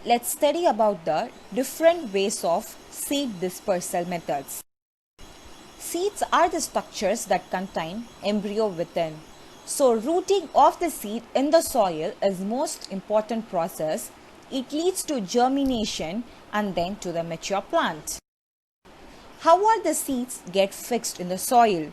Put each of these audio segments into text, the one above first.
let's study about the different ways of seed dispersal methods. Seeds are the structures that contain embryo within. So rooting of the seed in the soil is most important process. It leads to germination and then to the mature plant. How are the seeds get fixed in the soil?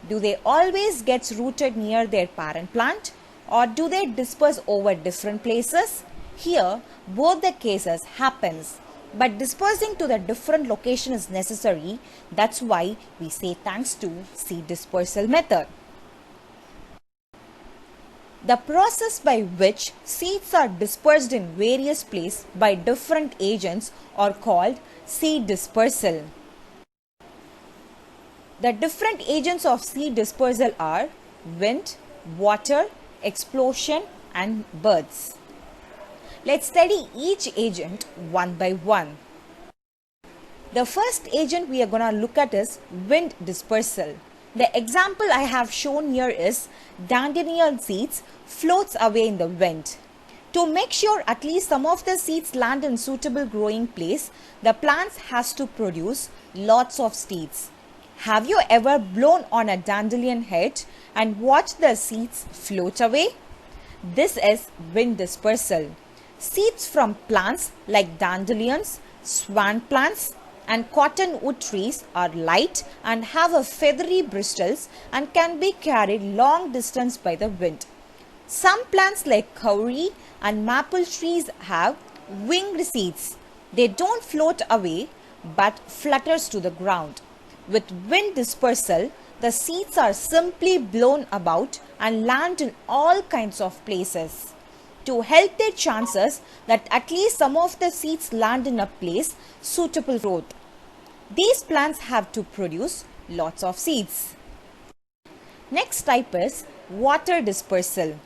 Do they always get rooted near their parent plant or do they disperse over different places? Here, both the cases happens, but dispersing to the different location is necessary. That's why we say thanks to seed dispersal method. The process by which seeds are dispersed in various places by different agents are called seed dispersal. The different agents of seed dispersal are wind, water, explosion and birds. Let's study each agent one by one. The first agent we are going to look at is wind dispersal. The example I have shown here is dandelion seeds floats away in the wind. To make sure at least some of the seeds land in suitable growing place, the plant has to produce lots of seeds. Have you ever blown on a dandelion head and watched the seeds float away? This is wind dispersal. Seeds from plants like dandelions, swan plants and cottonwood trees are light and have a feathery bristles and can be carried long distance by the wind. Some plants like kauri and maple trees have winged seeds. They don't float away but flutters to the ground. With wind dispersal, the seeds are simply blown about and land in all kinds of places. To help their chances that at least some of the seeds land in a place suitable for growth, these plants have to produce lots of seeds. Next type is water dispersal.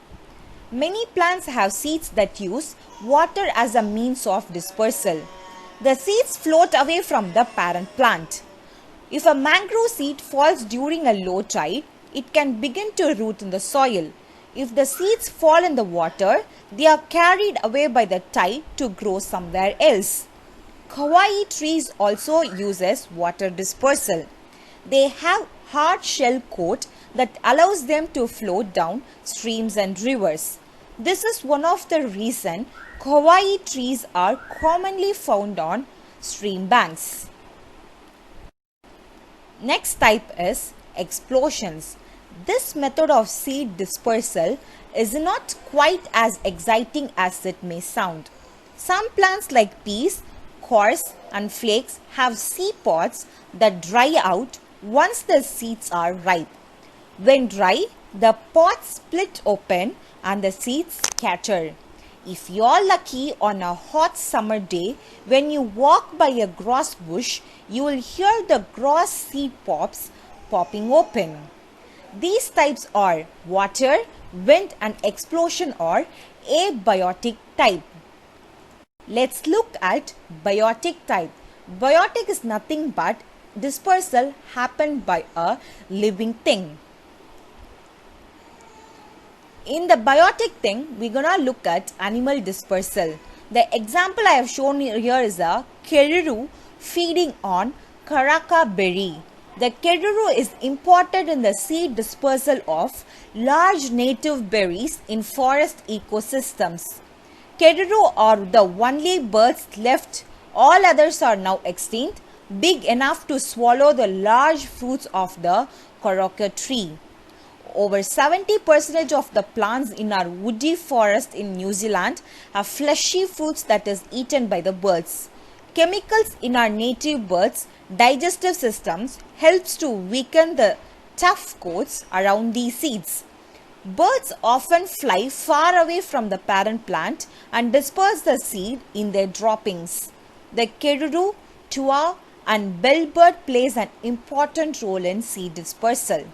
Many plants have seeds that use water as a means of dispersal. The seeds float away from the parent plant. If a mangrove seed falls during a low tide, it can begin to root in the soil. If the seeds fall in the water, they are carried away by the tide to grow somewhere else. Kawaii trees also uses water dispersal. They have hard shell coat that allows them to float down streams and rivers. This is one of the reasons kawaii trees are commonly found on stream banks. Next type is explosions. This method of seed dispersal is not quite as exciting as it may sound. Some plants like peas, cores and flakes have seed pods that dry out once the seeds are ripe. When dry, the pods split open and the seeds scatter. If you're lucky on a hot summer day, when you walk by a grouse bush, you will hear the grouse seed pops popping open. These types are water, wind and explosion or abiotic type. Let's look at biotic type. Biotic is nothing but dispersal happened by a living thing. In the biotic thing, we're gonna look at animal dispersal. The example I have shown here is a keruru feeding on karaka berry. The keruru is important in the seed dispersal of large native berries in forest ecosystems. Keruru are the only birds left. All others are now extinct, big enough to swallow the large fruits of the karaka tree. Over 70% of the plants in our woody forest in New Zealand have fleshy fruits that is eaten by the birds. Chemicals in our native birds' digestive systems helps to weaken the tough coats around these seeds. Birds often fly far away from the parent plant and disperse the seed in their droppings. The keruru, tua and bellbird plays an important role in seed dispersal.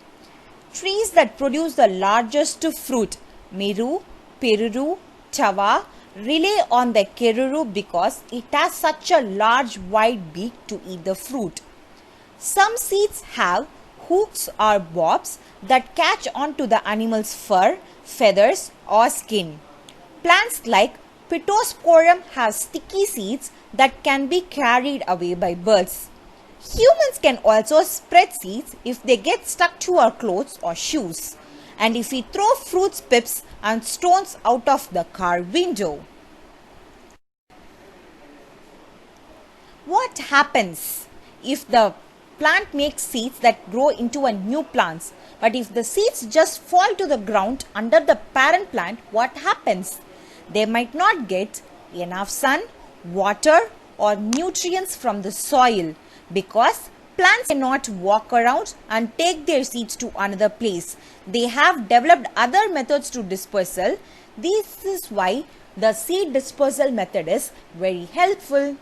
Trees that produce the largest fruit, miru, peruru, tawa, rely on the keruru because it has such a large wide beak to eat the fruit. Some seeds have hooks or bobs that catch onto the animal's fur, feathers or skin. Plants like Phytosporum has sticky seeds that can be carried away by birds. Humans can also spread seeds if they get stuck to our clothes or shoes, and if we throw fruits, pips and stones out of the car window. What happens if the plant makes seeds that grow into a new plant, but if the seeds just fall to the ground under the parent plant, what happens? They might not get enough sun, water or nutrients from the soil, because plants cannot walk around and take their seeds to another place. They have developed other methods to dispersal. This is why the seed dispersal method is very helpful.